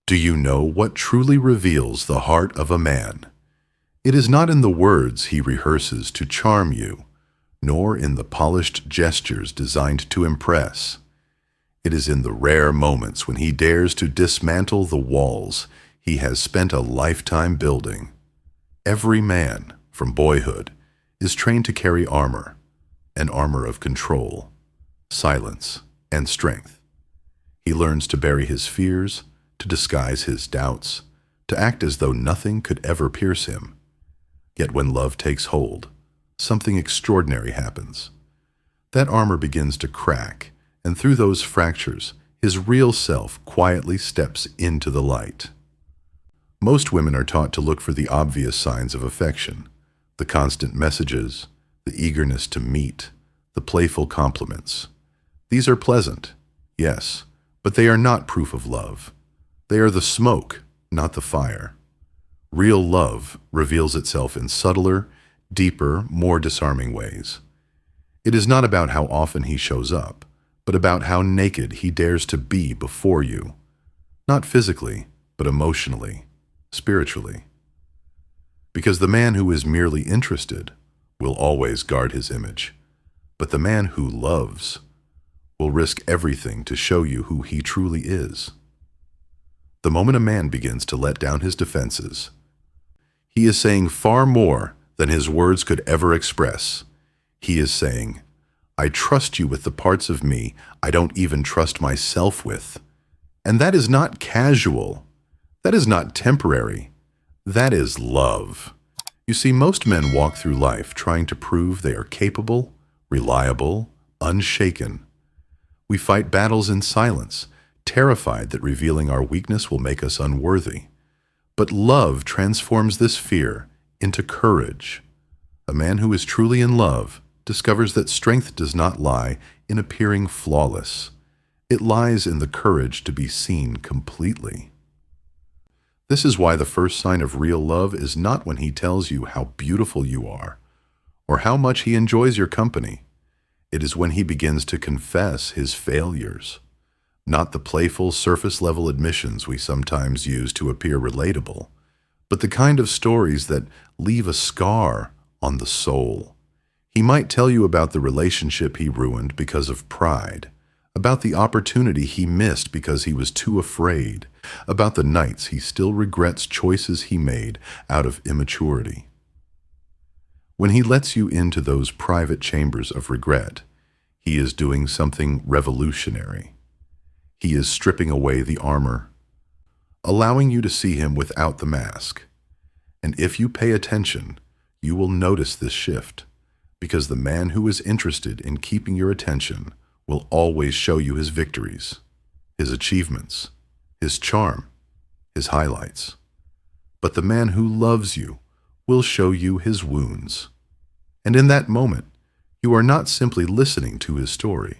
Do you know what truly reveals the heart of a man? It is not in the words he rehearses to charm you, nor in the polished gestures designed to impress. It is in the rare moments when he dares to dismantle the walls he has spent a lifetime building. Every man, from boyhood, is trained to carry armor, an armor of control, silence, and strength. He learns to bury his fears, to disguise his doubts, to act as though nothing could ever pierce him. Yet when love takes hold, something extraordinary happens. That armor begins to crack, and through those fractures, his real self quietly steps into the light. Most women are taught to look for the obvious signs of affection, the constant messages, the eagerness to meet, the playful compliments. These are pleasant, yes, but they are not proof of love. They are the smoke, not the fire. Real love reveals itself in subtler, deeper, more disarming ways. It is not about how often he shows up, but about how naked he dares to be before you. Not physically, but emotionally, spiritually. Because the man who is merely interested will always guard his image, but the man who loves will risk everything to show you who he truly is. The moment a man begins to let down his defenses, he is saying far more than his words could ever express. He is saying, I trust you with the parts of me I don't even trust myself with. And that is not casual. That is not temporary. That is love. You see, most men walk through life trying to prove they are capable, reliable, unshaken. We fight battles in silence, terrified that revealing our weakness will make us unworthy. But love transforms this fear into courage. A man who is truly in love discovers that strength does not lie in appearing flawless. It lies in the courage to be seen completely. This is why the first sign of real love is not when he tells you how beautiful you are, or how much he enjoys your company. It is when he begins to confess his failures, not the playful surface-level admissions we sometimes use to appear relatable, but the kind of stories that leave a scar on the soul. He might tell you about the relationship he ruined because of pride, about the opportunity he missed because he was too afraid, about the nights he still regrets choices he made out of immaturity. When he lets you into those private chambers of regret, he is doing something revolutionary. He is stripping away the armor, allowing you to see him without the mask. And if you pay attention, you will notice this shift, because the man who is interested in keeping your attention will always show you his victories, his achievements, his charm, his highlights. But the man who loves you will show you his wounds. And in that moment, you are not simply listening to his story.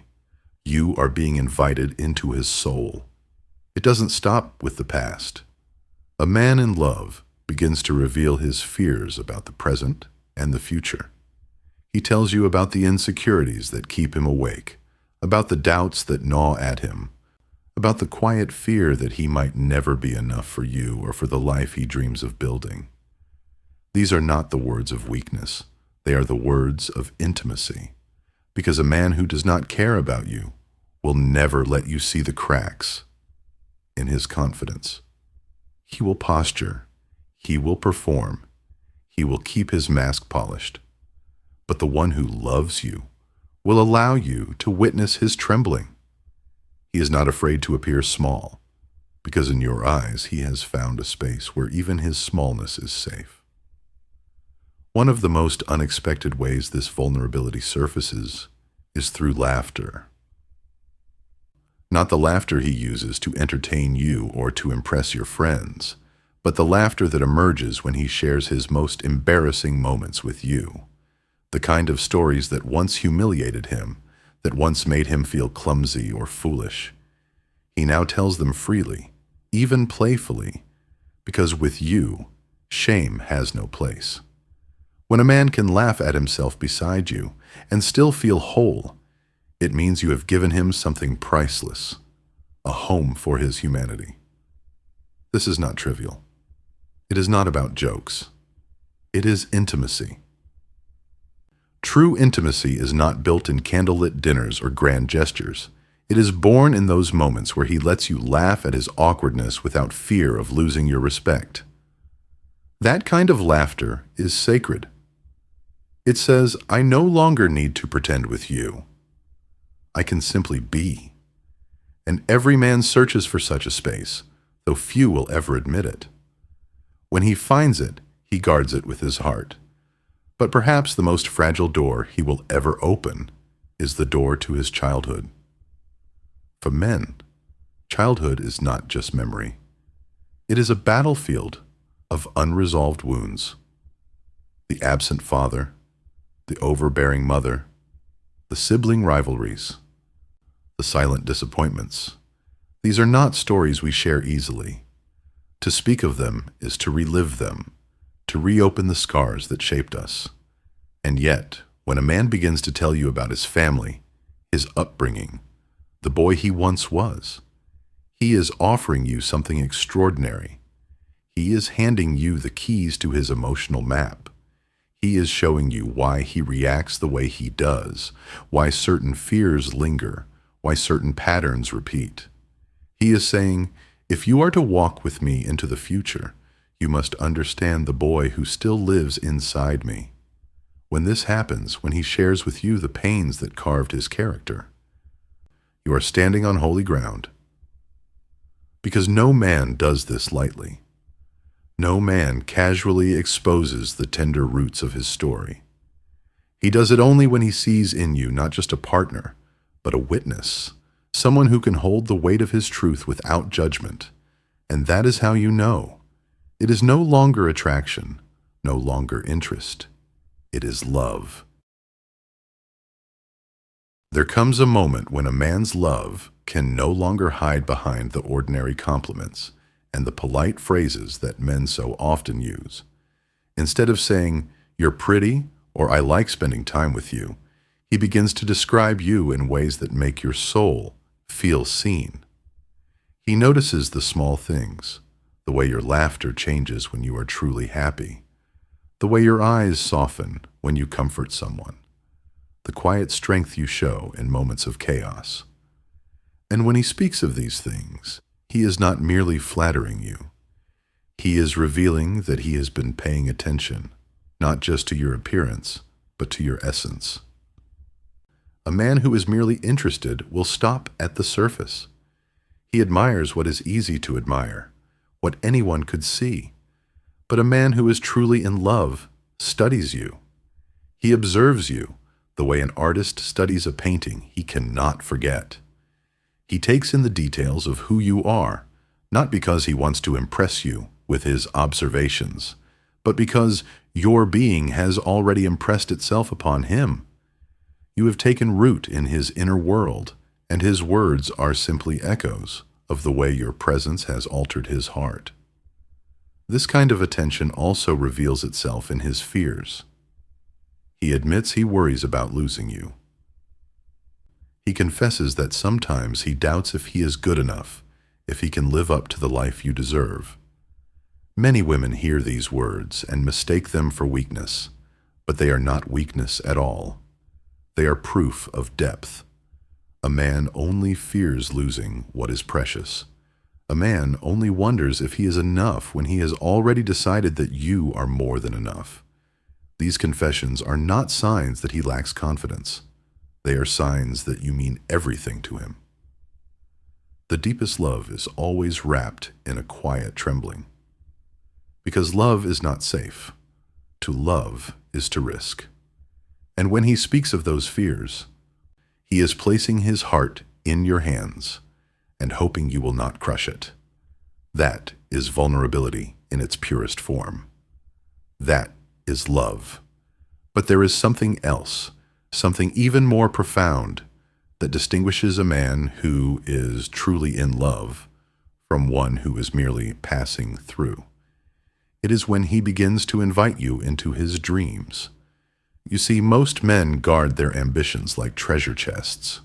You are being invited into his soul. It doesn't stop with the past. A man in love begins to reveal his fears about the present and the future. He tells you about the insecurities that keep him awake, about the doubts that gnaw at him, about the quiet fear that he might never be enough for you or for the life he dreams of building. These are not the words of weakness. They are the words of intimacy, because a man who does not care about you will never let you see the cracks in his confidence. He will posture, he will perform, he will keep his mask polished. But the one who loves you will allow you to witness his trembling. He is not afraid to appear small, because in your eyes he has found a space where even his smallness is safe. One of the most unexpected ways this vulnerability surfaces is through laughter. Not the laughter he uses to entertain you or to impress your friends, but the laughter that emerges when he shares his most embarrassing moments with you. The kind of stories that once humiliated him, that once made him feel clumsy or foolish. He now tells them freely, even playfully, because with you, shame has no place. When a man can laugh at himself beside you and still feel whole, it means you have given him something priceless, a home for his humanity. This is not trivial. It is not about jokes. It is intimacy. True intimacy is not built in candlelit dinners or grand gestures. It is born in those moments where he lets you laugh at his awkwardness without fear of losing your respect. That kind of laughter is sacred. It says, I no longer need to pretend with you. I can simply be. And every man searches for such a space, though few will ever admit it. When he finds it, he guards it with his heart. But perhaps the most fragile door he will ever open is the door to his childhood. For men, childhood is not just memory. It is a battlefield of unresolved wounds. The absent father, the overbearing mother, the sibling rivalries, the silent disappointments. These are not stories we share easily. To speak of them is to relive them, to reopen the scars that shaped us. And yet, when a man begins to tell you about his family, his upbringing, the boy he once was, he is offering you something extraordinary. He is handing you the keys to his emotional map. He is showing you why he reacts the way he does, why certain fears linger, why certain patterns repeat. He is saying, if you are to walk with me into the future, you must understand the boy who still lives inside me. When this happens, when he shares with you the pains that carved his character, you are standing on holy ground. Because no man does this lightly. No man casually exposes the tender roots of his story. He does it only when he sees in you not just a partner, but a witness, someone who can hold the weight of his truth without judgment. And that is how you know. It is no longer attraction, no longer interest. It is love. There comes a moment when a man's love can no longer hide behind the ordinary compliments and the polite phrases that men so often use. Instead of saying, "You're pretty," or "I like spending time with you," he begins to describe you in ways that make your soul feel seen. He notices the small things, the way your laughter changes when you are truly happy, the way your eyes soften when you comfort someone, the quiet strength you show in moments of chaos. And when he speaks of these things, he is not merely flattering you. He is revealing that he has been paying attention, not just to your appearance, but to your essence. A man who is merely interested will stop at the surface. He admires what is easy to admire, what anyone could see. But a man who is truly in love studies you. He observes you the way an artist studies a painting he cannot forget. He takes in the details of who you are, not because he wants to impress you with his observations, but because your being has already impressed itself upon him. You have taken root in his inner world, and his words are simply echoes of the way your presence has altered his heart. This kind of attention also reveals itself in his fears. He admits he worries about losing you. He confesses that sometimes he doubts if he is good enough, if he can live up to the life you deserve. Many women hear these words and mistake them for weakness, but they are not weakness at all. They are proof of depth. A man only fears losing what is precious. A man only wonders if he is enough when he has already decided that you are more than enough. These confessions are not signs that he lacks confidence. They are signs that you mean everything to him. The deepest love is always wrapped in a quiet trembling. Because love is not safe. To love is to risk. And when he speaks of those fears, he is placing his heart in your hands and hoping you will not crush it. That is vulnerability in its purest form. That is love. But there is something else, something even more profound, that distinguishes a man who is truly in love from one who is merely passing through. It is when he begins to invite you into his dreams. You see, most men guard their ambitions like treasure chests.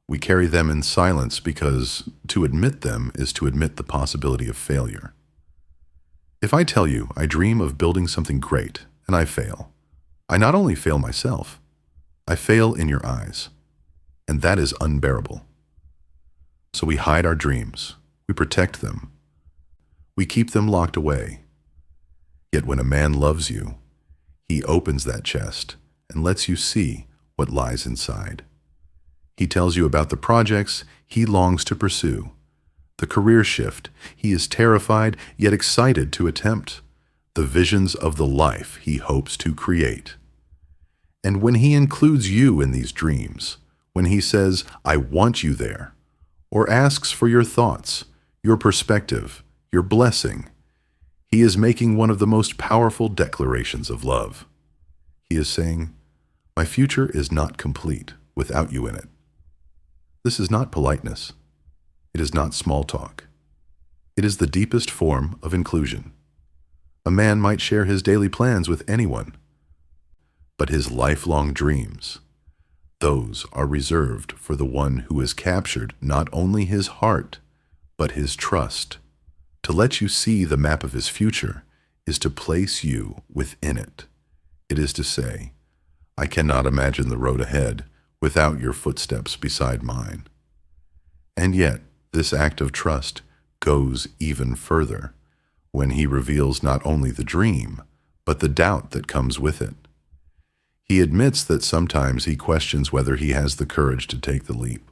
We carry them in silence because to admit them is to admit the possibility of failure. If I tell you I dream of building something great and I fail, I not only fail myself, I fail in your eyes, and that is unbearable. So we hide our dreams, we protect them, we keep them locked away. Yet when a man loves you, he opens that chest and lets you see what lies inside. He tells you about the projects he longs to pursue, the career shift he is terrified yet excited to attempt, the visions of the life he hopes to create. And when he includes you in these dreams, when he says, "I want you there," or asks for your thoughts, your perspective, your blessing, he is making one of the most powerful declarations of love. He is saying, "My future is not complete without you in it." This is not politeness. It is not small talk. It is the deepest form of inclusion. A man might share his daily plans with anyone, but his lifelong dreams, those are reserved for the one who has captured not only his heart, but his trust. To let you see the map of his future is to place you within it. It is to say, "I cannot imagine the road ahead without your footsteps beside mine." And yet, this act of trust goes even further when he reveals not only the dream, but the doubt that comes with it. He admits that sometimes he questions whether he has the courage to take the leap,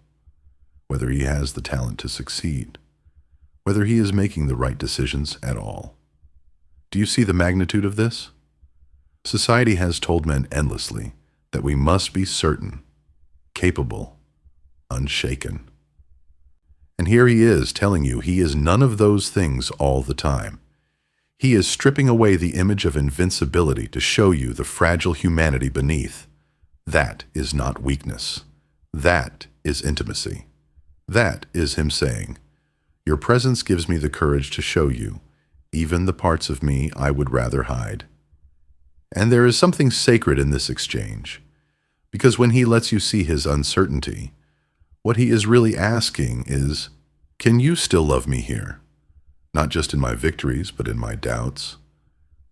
whether he has the talent to succeed, whether he is making the right decisions at all. Do you see the magnitude of this? Society has told men endlessly that we must be certain, capable, unshaken. And here he is telling you he is none of those things all the time. He is stripping away the image of invincibility to show you the fragile humanity beneath. That is not weakness. That is intimacy. That is him saying, "Your presence gives me the courage to show you, even the parts of me I would rather hide." And there is something sacred in this exchange, because when he lets you see his uncertainty, what he is really asking is, "Can you still love me here? Not just in my victories, but in my doubts.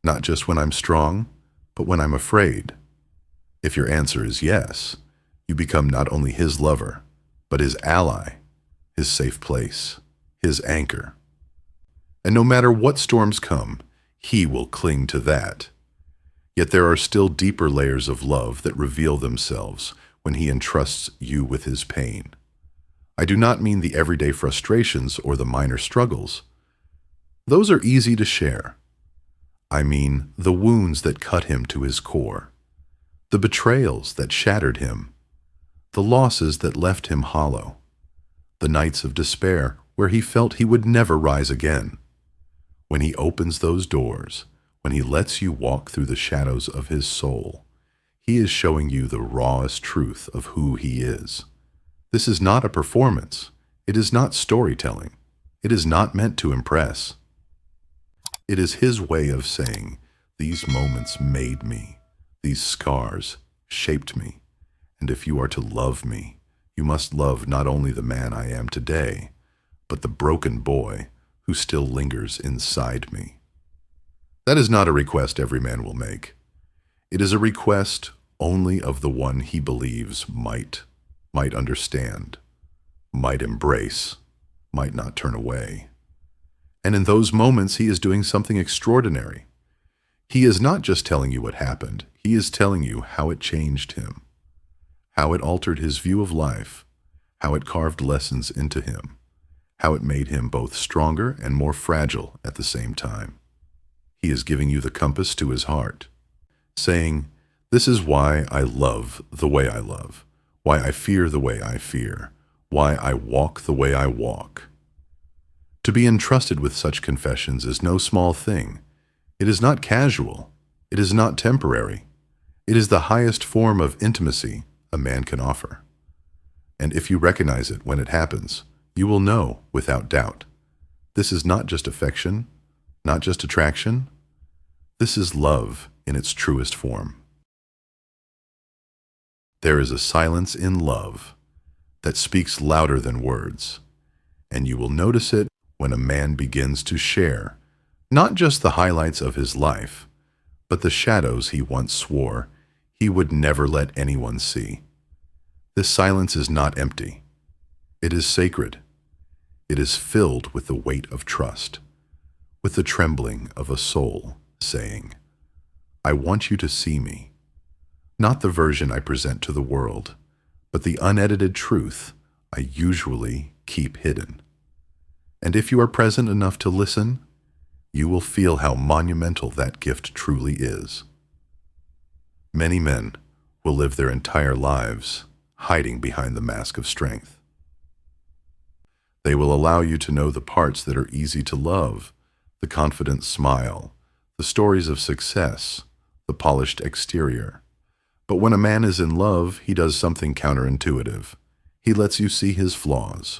Not just when I'm strong, but when I'm afraid." If your answer is yes, you become not only his lover, but his ally, his safe place, his anchor. And no matter what storms come, he will cling to that. Yet there are still deeper layers of love that reveal themselves when he entrusts you with his pain. I do not mean the everyday frustrations or the minor struggles. Those are easy to share. I mean the wounds that cut him to his core, the betrayals that shattered him, the losses that left him hollow, the nights of despair where he felt he would never rise again. When he opens those doors, when he lets you walk through the shadows of his soul, he is showing you the rawest truth of who he is. This is not a performance. It is not storytelling. It is not meant to impress. It is his way of saying, "These moments made me. These scars shaped me. And if you are to love me, you must love not only the man I am today, but the broken boy who still lingers inside me." That is not a request every man will make. It is a request only of the one he believes might understand, might embrace, might not turn away. And in those moments, he is doing something extraordinary. He is not just telling you what happened. He is telling you how it changed him, how it altered his view of life, how it carved lessons into him, how it made him both stronger and more fragile at the same time. He is giving you the compass to his heart, saying, "This is why I love the way I love, why I fear the way I fear, why I walk the way I walk." To be entrusted with such confessions is no small thing. It is not casual. It is not temporary. It is the highest form of intimacy a man can offer. And if you recognize it when it happens, you will know without doubt. This is not just affection, not just attraction. This is love in its truest form. There is a silence in love that speaks louder than words, and you will notice it when a man begins to share Not just the highlights of his life, but the shadows he once swore he would never let anyone see. This silence is not empty. It is sacred. It is filled with the weight of trust, with the trembling of a soul saying, I want you to see me, not the version I present to the world, but the unedited truth I usually keep hidden. And if you are present enough to listen, you will feel how monumental that gift truly is. Many men will live their entire lives hiding behind the mask of strength. They will allow you to know the parts that are easy to love, the confident smile, the stories of success, the polished exterior. But when a man is in love, he does something counterintuitive. He lets you see his flaws.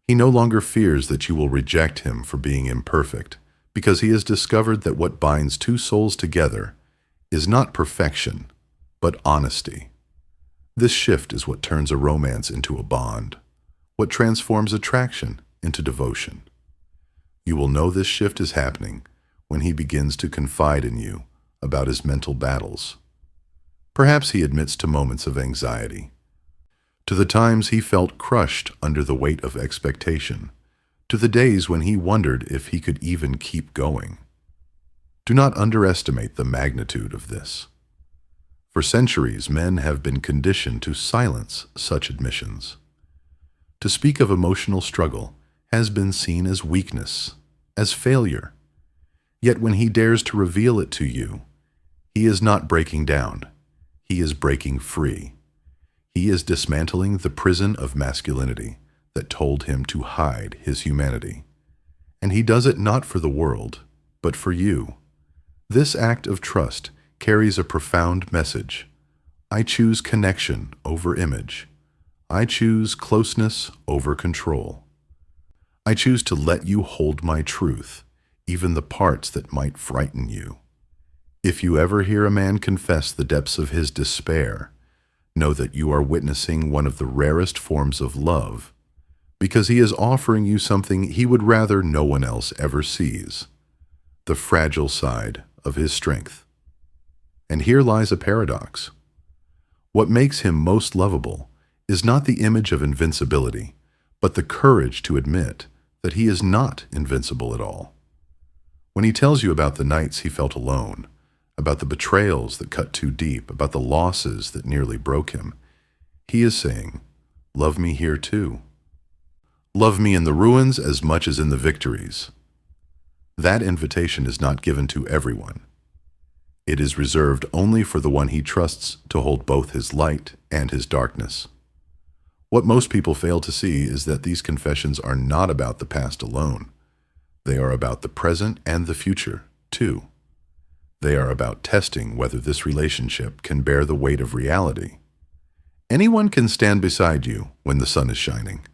He no longer fears that you will reject him for being imperfect, because he has discovered that what binds two souls together is not perfection, but honesty. This shift is what turns a romance into a bond, what transforms attraction into devotion. You will know this shift is happening when he begins to confide in you about his mental battles. Perhaps he admits to moments of anxiety, to the times he felt crushed under the weight of expectation, to the days when he wondered if he could even keep going. Do not underestimate the magnitude of this. For centuries, men have been conditioned to silence such admissions. To speak of emotional struggle has been seen as weakness, as failure. Yet when he dares to reveal it to you, he is not breaking down. He is breaking free. He is dismantling the prison of masculinity that told him to hide his humanity. And he does it not for the world, but for you. This act of trust carries a profound message. I choose connection over image. I choose closeness over control. I choose to let you hold my truth, even the parts that might frighten you. If you ever hear a man confess the depths of his despair, know that you are witnessing one of the rarest forms of love, because he is offering you something he would rather no one else ever sees, the fragile side of his strength. And here lies a paradox. What makes him most lovable is not the image of invincibility, but the courage to admit that he is not invincible at all. When he tells you about the nights he felt alone, about the betrayals that cut too deep, about the losses that nearly broke him, he is saying, love me here too. Love me in the ruins as much as in the victories. That invitation is not given to everyone. It is reserved only for the one he trusts to hold both his light and his darkness. What most people fail to see is that these confessions are not about the past alone. They are about the present and the future, too. They are about testing whether this relationship can bear the weight of reality. Anyone can stand beside you when the sun is shining,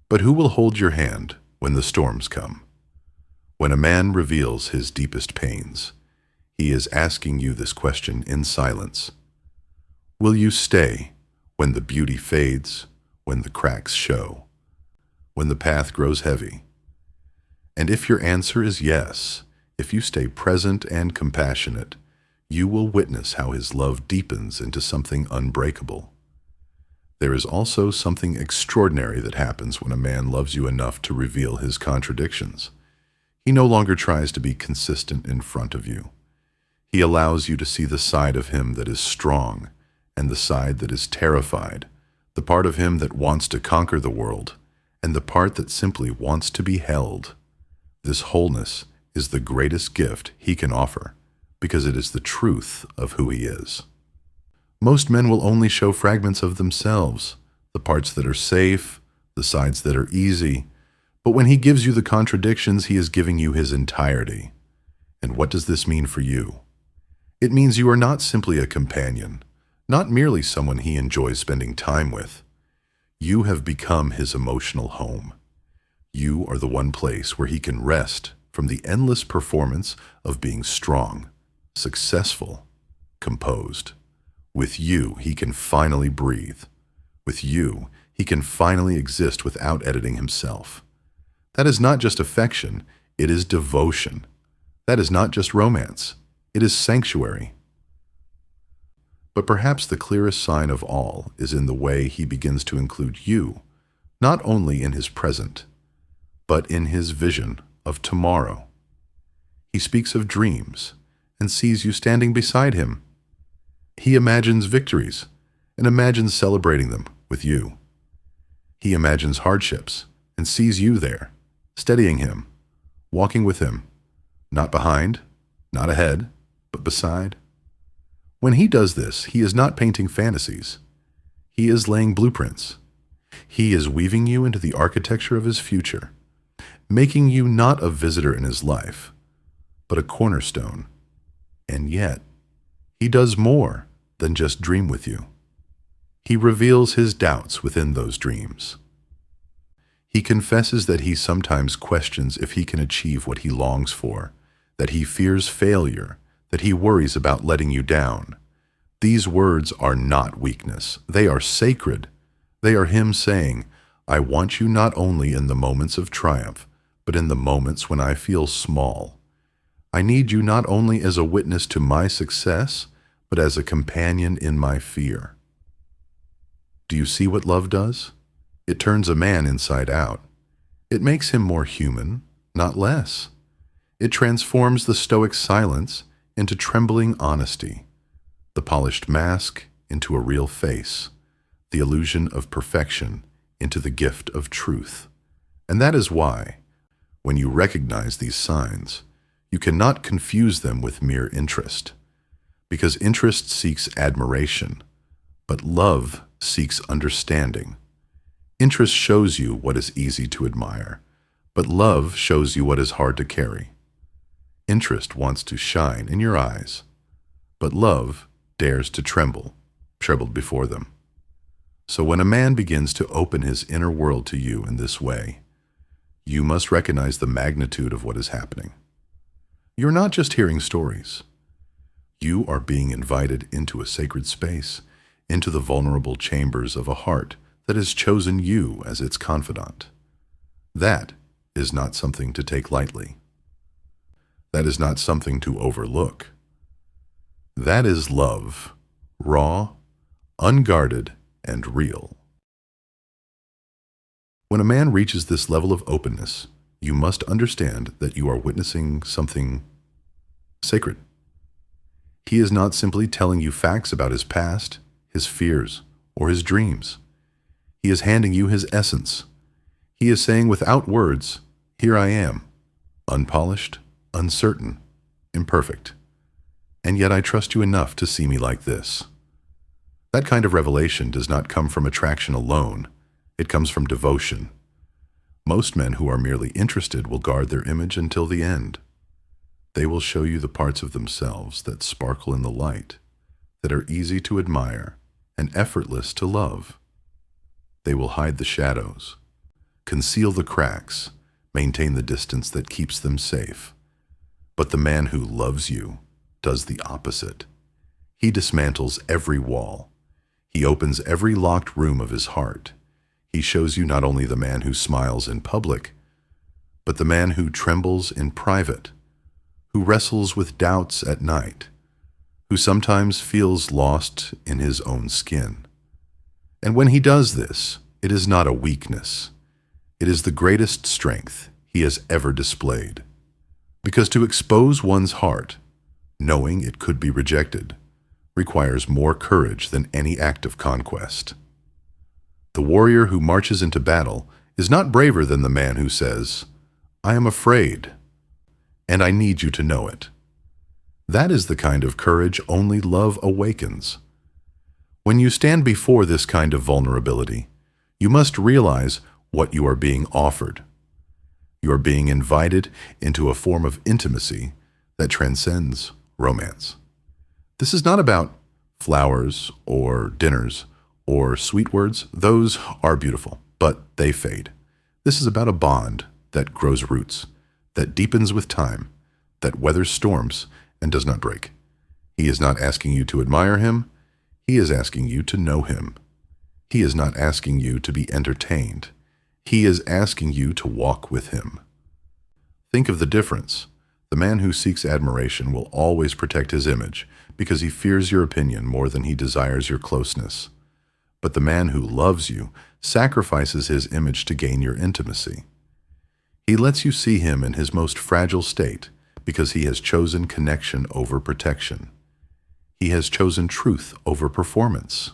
but who will hold your hand when the storms come? When a man reveals his deepest pains, he is asking you this question in silence. Will you stay when the beauty fades, when the cracks show, when the path grows heavy? And if your answer is yes, if you stay present and compassionate, you will witness how his love deepens into something unbreakable. There is also something extraordinary that happens when a man loves you enough to reveal his contradictions. He no longer tries to be consistent in front of you. He allows you to see the side of him that is strong and the side that is terrified, the part of him that wants to conquer the world and the part that simply wants to be held. This wholeness is the greatest gift he can offer because it is the truth of who he is. Most men will only show fragments of themselves, the parts that are safe, the sides that are easy, but when he gives you the contradictions, he is giving you his entirety. And what does this mean for you? It means you are not simply a companion, not merely someone he enjoys spending time with. You have become his emotional home. You are the one place where he can rest from the endless performance of being strong, successful, composed. With you, he can finally breathe. With you, he can finally exist without editing himself. That is not just affection, it is devotion. That is not just romance. It is sanctuary. But perhaps the clearest sign of all is in the way he begins to include you, not only in his present, but in his vision of tomorrow. He speaks of dreams and sees you standing beside him. He imagines victories and imagines celebrating them with you. He imagines hardships and sees you there, steadying him, walking with him, not behind, not ahead, but beside. When he does this, he is not painting fantasies. He is laying blueprints. He is weaving you into the architecture of his future, making you not a visitor in his life, but a cornerstone. And yet, he does more than just dream with you. He reveals his doubts within those dreams. He confesses that he sometimes questions if he can achieve what he longs for, that he fears failure, that he worries about letting you down. These words are not weakness. They are sacred. They are him saying, I want you not only in the moments of triumph, but in the moments when I feel small. I need you not only as a witness to my success, but as a companion in my fear. Do you see what love does? It turns a man inside out. It makes him more human, not less. It transforms the stoic silence into trembling honesty, the polished mask into a real face, the illusion of perfection into the gift of truth. And that is why, when you recognize these signs, you cannot confuse them with mere interest, because interest seeks admiration, but love seeks understanding. Interest shows you what is easy to admire, but love shows you what is hard to carry. Interest wants to shine in your eyes, but love dares to tremble before them. So when a man begins to open his inner world to you in this way, you must recognize the magnitude of what is happening. You're not just hearing stories. You are being invited into a sacred space, into the vulnerable chambers of a heart that has chosen you as its confidant. That is not something to take lightly. That is not something to overlook. That is love, raw, unguarded, and real. When a man reaches this level of openness, you must understand that you are witnessing something sacred. He is not simply telling you facts about his past, his fears, or his dreams. He is handing you his essence. He is saying without words, here I am, unpolished, uncertain, imperfect, and yet I trust you enough to see me like this. That kind of revelation does not come from attraction alone. It comes from devotion. Most men who are merely interested will guard their image until the end. They will show you the parts of themselves that sparkle in the light, that are easy to admire and effortless to love. They will hide the shadows, conceal the cracks, maintain the distance that keeps them safe. But the man who loves you does the opposite. He dismantles every wall. He opens every locked room of his heart. He shows you not only the man who smiles in public, but the man who trembles in private, who wrestles with doubts at night, who sometimes feels lost in his own skin. And when he does this, it is not a weakness. It is the greatest strength he has ever displayed. Because to expose one's heart, knowing it could be rejected, requires more courage than any act of conquest. The warrior who marches into battle is not braver than the man who says, I am afraid, and I need you to know it. That is the kind of courage only love awakens. When you stand before this kind of vulnerability, you must realize what you are being offered. You are being invited into a form of intimacy that transcends romance. This is not about flowers or dinners or sweet words. Those are beautiful, but they fade. This is about a bond that grows roots, that deepens with time, that weathers storms and does not break. He is not asking you to admire him. He is asking you to know him. He is not asking you to be entertained. He is asking you to walk with him. Think of the difference. The man who seeks admiration will always protect his image because he fears your opinion more than he desires your closeness. But the man who loves you sacrifices his image to gain your intimacy. He lets you see him in his most fragile state because he has chosen connection over protection. He has chosen truth over performance.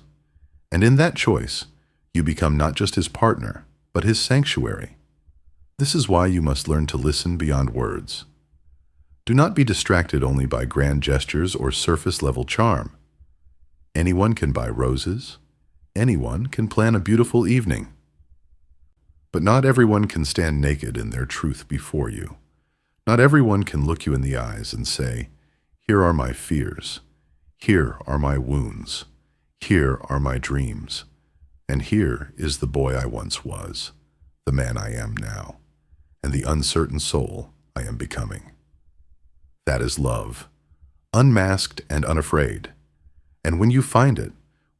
And in that choice, you become not just his partner, but his sanctuary. This is why you must learn to listen beyond words. Do not be distracted only by grand gestures or surface-level charm. Anyone can buy roses. Anyone can plan a beautiful evening. But not everyone can stand naked in their truth before you. Not everyone can look you in the eyes and say, "Here are my fears. Here are my wounds. Here are my dreams. And here is the boy I once was, the man I am now, and the uncertain soul I am becoming." That is love, unmasked and unafraid. And when you find it,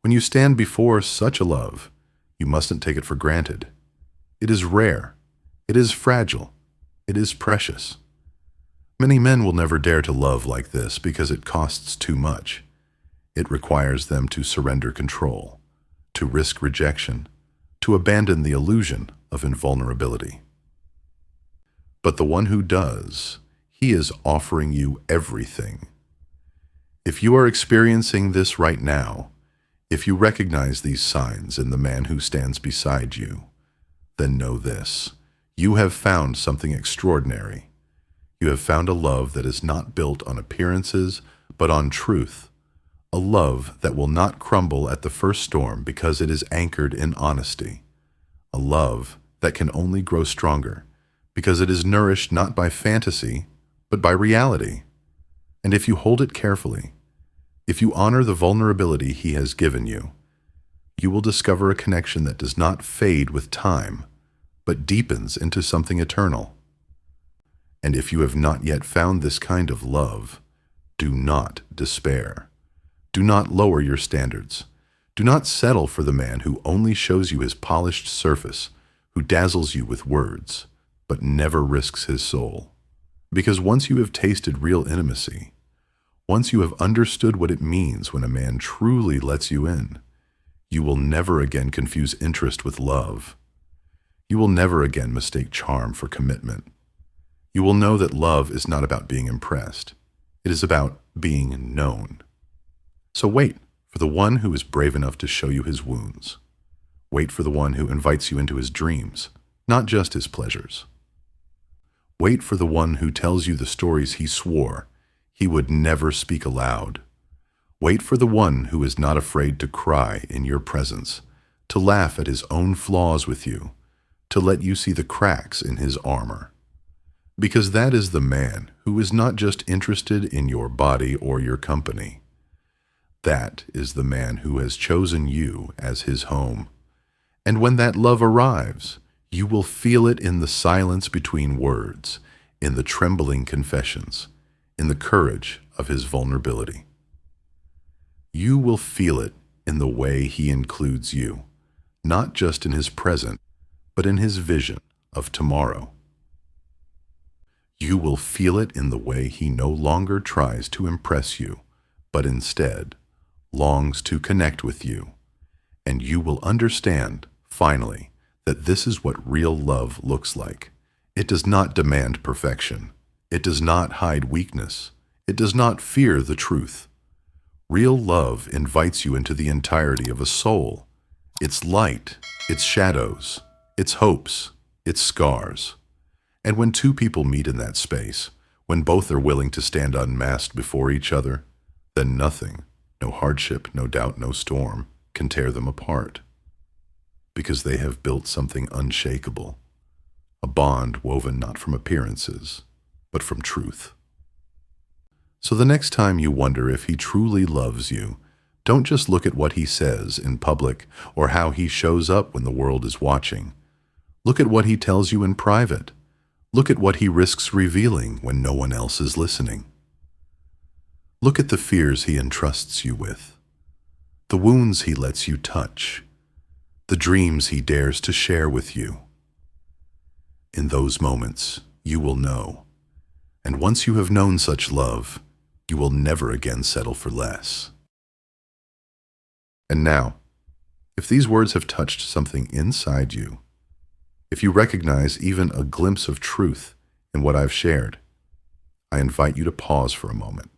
when you stand before such a love, you mustn't take it for granted. It is rare. It is fragile. It is precious. Many men will never dare to love like this because it costs too much. It requires them to surrender control, to risk rejection, to abandon the illusion of invulnerability. But the one who does, he is offering you everything. If you are experiencing this right now, if you recognize these signs in the man who stands beside you, then know this: you have found something extraordinary. You have found a love that is not built on appearances, but on truth. A love that will not crumble at the first storm because it is anchored in honesty. A love that can only grow stronger because it is nourished not by fantasy, but by reality. And if you hold it carefully, if you honor the vulnerability he has given you, you will discover a connection that does not fade with time, but deepens into something eternal. And if you have not yet found this kind of love, do not despair. Do not lower your standards. Do not settle for the man who only shows you his polished surface, who dazzles you with words, but never risks his soul. Because once you have tasted real intimacy, once you have understood what it means when a man truly lets you in, you will never again confuse interest with love. You will never again mistake charm for commitment. You will know that love is not about being impressed. It is about being known. So wait for the one who is brave enough to show you his wounds. Wait for the one who invites you into his dreams, not just his pleasures. Wait for the one who tells you the stories he swore he would never speak aloud. Wait for the one who is not afraid to cry in your presence, to laugh at his own flaws with you, to let you see the cracks in his armor. Because that is the man who is not just interested in your body or your company. That is the man who has chosen you as his home. And when that love arrives, you will feel it in the silence between words, in the trembling confessions, in the courage of his vulnerability. You will feel it in the way he includes you, not just in his present, but in his vision of tomorrow. You will feel it in the way he no longer tries to impress you, but instead longs to connect with you. And you will understand, finally, that this is what real love looks like. It does not demand perfection. It does not hide weakness. It does not fear the truth. Real love invites you into the entirety of a soul, its light, its shadows, its hopes, its scars. And when two people meet in that space, when both are willing to stand unmasked before each other, then nothing, no hardship, no doubt, no storm, can tear them apart. Because they have built something unshakable, a bond woven not from appearances, but from truth. So the next time you wonder if he truly loves you, don't just look at what he says in public or how he shows up when the world is watching. Look at what he tells you in private. Look at what he risks revealing when no one else is listening. Look at the fears he entrusts you with, the wounds he lets you touch, the dreams he dares to share with you. In those moments, you will know, And once you have known such love, you will never again settle for less. And now, if these words have touched something inside you, if you recognize even a glimpse of truth in what I've shared, I invite you to pause for a moment.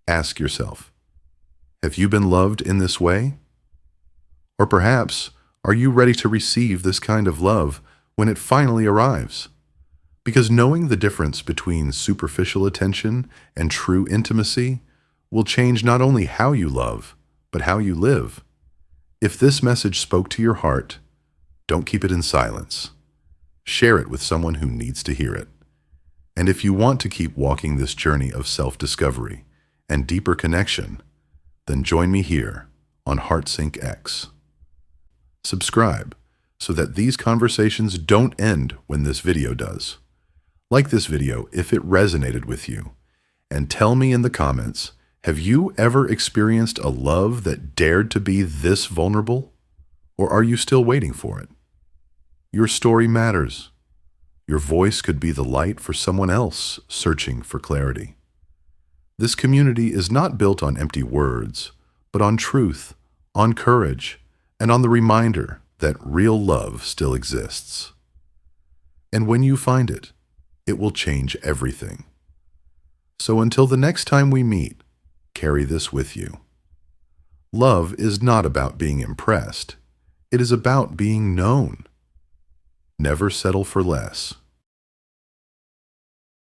Ask yourself, have you been loved in this way? Or perhaps, are you ready to receive this kind of love when it finally arrives? Because knowing the difference between superficial attention and true intimacy will change not only how you love, but how you live. If this message spoke to your heart, don't keep it in silence. Share it with someone who needs to hear it. And if you want to keep walking this journey of self-discovery and deeper connection, then join me here on HeartSync X. Subscribe so that these conversations don't end when this video does. Like this video if it resonated with you, and tell me in the comments, have you ever experienced a love that dared to be this vulnerable? Or are you still waiting for it? Your story matters. Your voice could be the light for someone else searching for clarity. This community is not built on empty words, but on truth, on courage, and on the reminder that real love still exists. And when you find it, it will change everything. So until the next time we meet, carry this with you. Love is not about being impressed. It is about being known. Never settle for less.